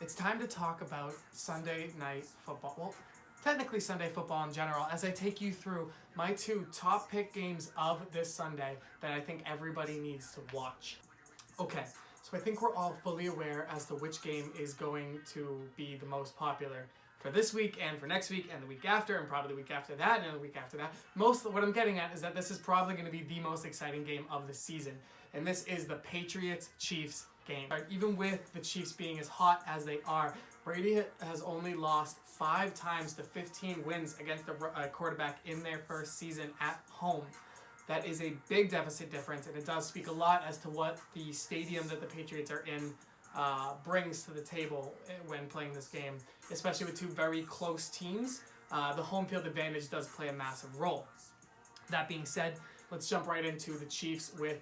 It's time to talk about Sunday night football. Well, technically Sunday football in general, as I take you through my two top pick games of this Sunday that I think everybody needs to watch. Okay, so I think we're all fully aware as to which game is going to be the most popular for this week and for next week and the week after and probably the week after that and the week after that. Most of what I'm getting at is that this is probably going to be the most exciting game of the season, and this is the Patriots-Chiefs game. Even with the Chiefs being as hot as they are, Brady has only lost 5 times to 15 wins against a quarterback in their first season at home. That is a big deficit difference, and it does speak a lot as to what the stadium that the Patriots are in brings to the table when playing this game, especially with two very close teams. The home field advantage does play a massive role. That being said, let's jump right into the Chiefs with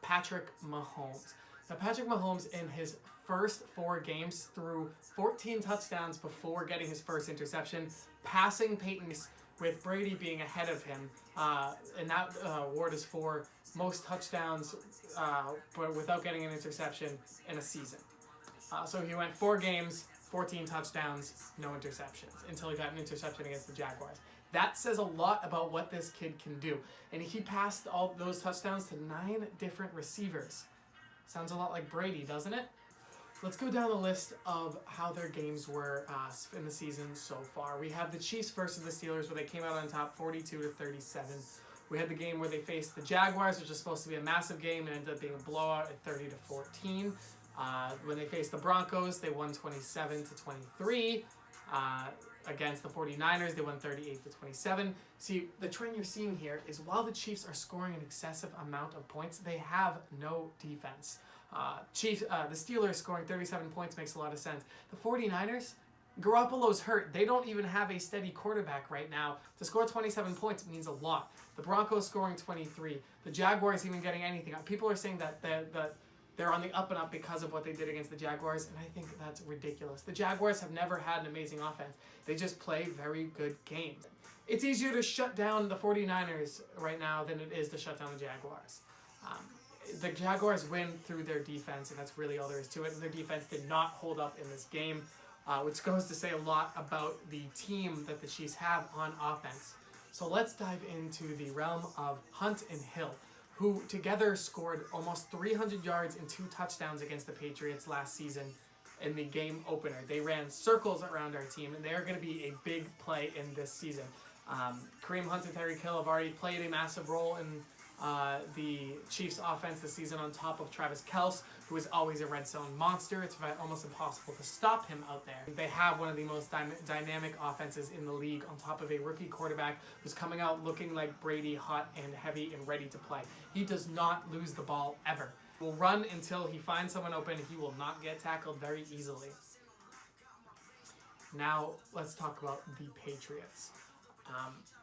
Patrick Mahomes. Now, Patrick Mahomes in his first 4 games threw 14 touchdowns before getting his first interception, passing Peyton with Brady being ahead of him, and that award is for most touchdowns but without getting an interception in a season. So he went 4 games, 14 touchdowns, no interceptions, until he got an interception against the Jaguars. That says a lot about what this kid can do. And he passed all those touchdowns to 9 different receivers. Sounds a lot like Brady, doesn't it? Let's go down the list of how their games were in the season so far. We have the Chiefs versus the Steelers, where they came out on top 42-37. We had the game where they faced the Jaguars, which was supposed to be a massive game and ended up being a blowout at 30-14. When they faced the Broncos, they won 27-23. Against the 49ers, they won 38-27. See, the trend you're seeing here is while the Chiefs are scoring an excessive amount of points, they have no defense. The Steelers scoring 37 points makes a lot of sense. The 49ers, Garoppolo's hurt. They don't even have a steady quarterback right now. To score 27 points means a lot. The Broncos scoring 23. The Jaguars even getting anything. People are saying that they're on the up and up because of what they did against the Jaguars, and I think that's ridiculous. The Jaguars have never had an amazing offense. They just play very good games. It's easier to shut down the 49ers right now than it is to shut down the Jaguars. The Jaguars win through their defense, and that's really all there is to it. Their defense did not hold up in this game, which goes to say a lot about the team that the Chiefs have on offense. So let's dive into the realm of Hunt and Hill, who together scored almost 300 yards and 2 touchdowns against the Patriots last season in the game opener. They ran circles around our team, and they're going to be a big play in this season. Kareem Hunt and Tyreek Hill have already played a massive role in the Chiefs' offense this season, on top of Travis Kelce, who is always a red zone monster. It's almost impossible to stop him out there. They have one of the most dynamic offenses in the league, on top of a rookie quarterback who's coming out looking like Brady, hot and heavy and ready to play. He does not lose the ball ever. He will run until he finds someone open. He will not get tackled very easily. Now let's talk about the Patriots.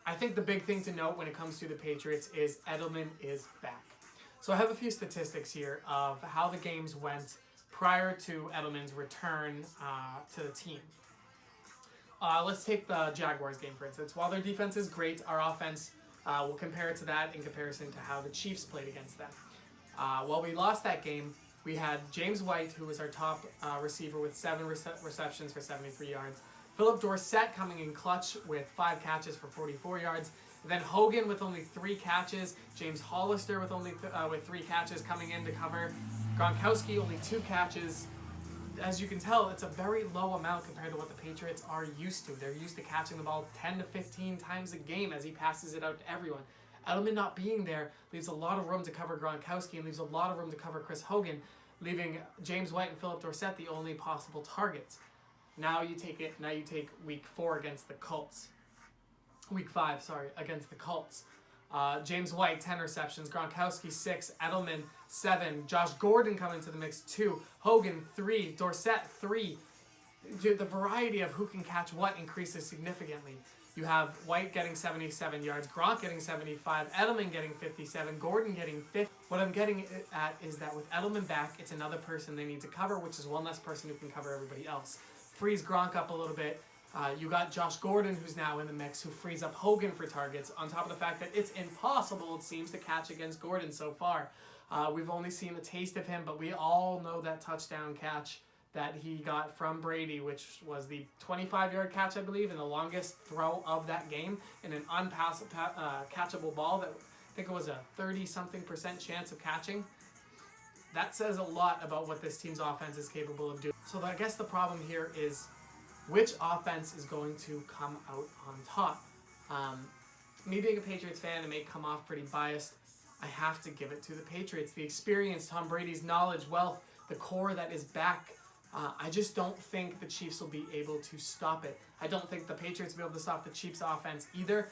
I think the big thing to note when it comes to the Patriots is Edelman is back. So I have a few statistics here of how the games went prior to Edelman's return to the team. Let's take the Jaguars game, for instance. While their defense is great, our offense will compare it to that in comparison to how the Chiefs played against them. While we lost that game, we had James White, who was our top receiver with 7 receptions for 73 yards. Philip Dorsett coming in clutch with 5 catches for 44 yards. Then Hogan with only 3 catches. James Hollister with only with 3 catches coming in to cover. Gronkowski only 2 catches. As you can tell, it's a very low amount compared to what the Patriots are used to. They're used to catching the ball 10 to 15 times a game as he passes it out to everyone. Edelman not being there leaves a lot of room to cover Gronkowski and leaves a lot of room to cover Chris Hogan, leaving James White and Philip Dorsett the only possible targets. Now you take week 4 against the Colts. Week 5, against the Colts. James White, 10 receptions. Gronkowski, 6. Edelman, 7. Josh Gordon coming into the mix, 2. Hogan, 3. Dorsett, 3. The variety of who can catch what increases significantly. You have White getting 77 yards, Gronk getting 75, Edelman getting 57, Gordon getting 50. What I'm getting at is that with Edelman back, it's another person they need to cover, which is one less person who can cover everybody else. Frees Gronk up a little bit. You got Josh Gordon, who's now in the mix, who frees up Hogan for targets, on top of the fact that it's impossible, it seems, to catch against Gordon so far. We've only seen a taste of him, but we all know that touchdown catch that he got from Brady, which was the 25-yard catch, I believe, and the longest throw of that game, in an catchable ball that I think it was a 30-something% chance of catching. That says a lot about what this team's offense is capable of doing. So I guess the problem here is which offense is going to come out on top. Me being a Patriots fan, it may come off pretty biased. I have to give it to the Patriots. The experience, Tom Brady's knowledge, wealth, the core that is back. I just don't think the Chiefs will be able to stop it. I don't think the Patriots will be able to stop the Chiefs offense either.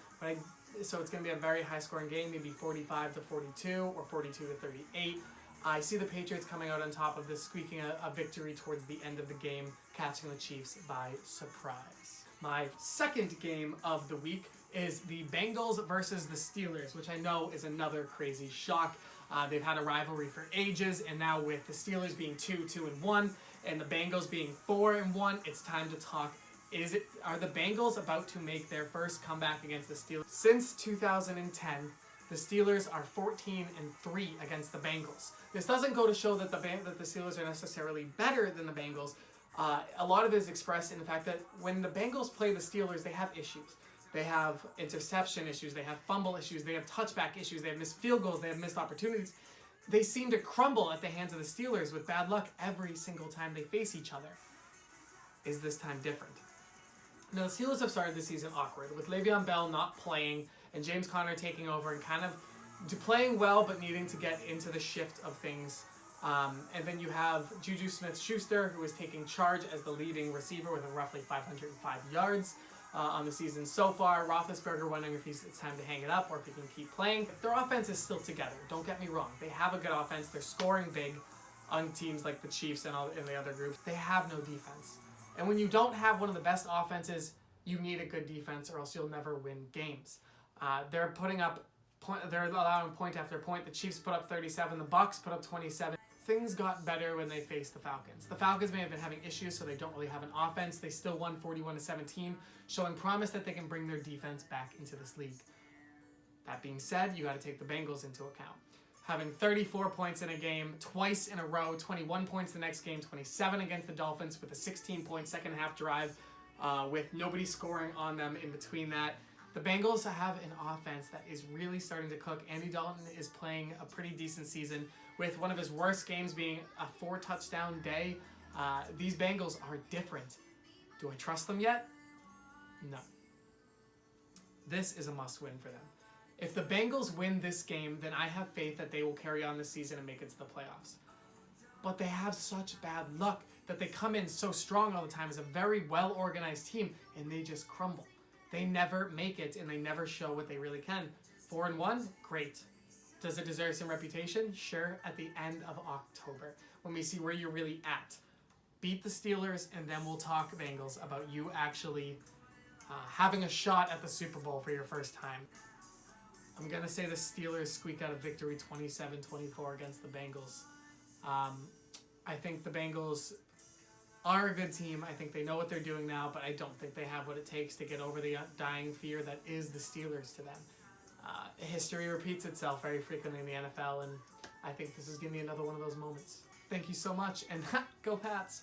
So it's going to be a very high-scoring game, maybe 45-42 or 42-38. I see the Patriots coming out on top of this, squeaking a victory towards the end of the game, catching the Chiefs by surprise. My second game of the week is the Bengals versus the Steelers, which I know is another crazy shock. They've had a rivalry for ages, and now with the Steelers being 2-1, and the Bengals being 4-1, it's time to talk. Are the Bengals about to make their first comeback against the Steelers? Since 2010, the Steelers are 14-3 against the Bengals. This doesn't go to show that the Steelers are necessarily better than the Bengals. A lot of it is expressed in the fact that when the Bengals play the Steelers, they have issues. They have interception issues, they have fumble issues, they have touchback issues, they have missed field goals, they have missed opportunities. They seem to crumble at the hands of the Steelers with bad luck every single time they face each other. Is this time different? Now, the Steelers have started the season awkward, with Le'Veon Bell not playing and James Conner taking over and kind of playing well but needing to get into the shift of things. And then you have Juju Smith-Schuster, who is taking charge as the leading receiver with roughly 505 yards on the season so far. Roethlisberger wondering if it's time to hang it up or if he can keep playing. Their offense is still together. Don't get me wrong. They have a good offense. They're scoring big on teams like the Chiefs and the other groups. They have no defense. And when you don't have one of the best offenses, you need a good defense or else you'll never win games. They're allowing point after point. The Chiefs put up 37. The Bucs put up 27. Things got better when they faced the Falcons. The Falcons may have been having issues, so they don't really have an offense. They still won 41-17, showing promise that they can bring their defense back into this league. That being said, you got to take the Bengals into account. Having 34 points in a game twice in a row, 21 points the next game, 27 against the Dolphins with a 16-point second half drive with nobody scoring on them in between that. The Bengals have an offense that is really starting to cook. Andy Dalton is playing a pretty decent season, with one of his worst games being a 4-touchdown day. These Bengals are different. Do I trust them yet? No. This is a must-win for them. If the Bengals win this game, then I have faith that they will carry on this season and make it to the playoffs. But they have such bad luck that they come in so strong all the time as a very well-organized team, and they just crumble. They never make it, and they never show what they really can. 4-1, great. Does it deserve some reputation? Sure, at the end of October, when we see where you're really at. Beat the Steelers, and then we'll talk Bengals about you actually having a shot at the Super Bowl for your first time. I'm going to say the Steelers squeak out a victory 27-24 against the Bengals. I think the Bengals are a good team. I think they know what they're doing now, but I don't think they have what it takes to get over the dying fear that is the Steelers to them. History repeats itself very frequently in the NFL, and I think this is going to be another one of those moments. Thank you so much, and go Pats!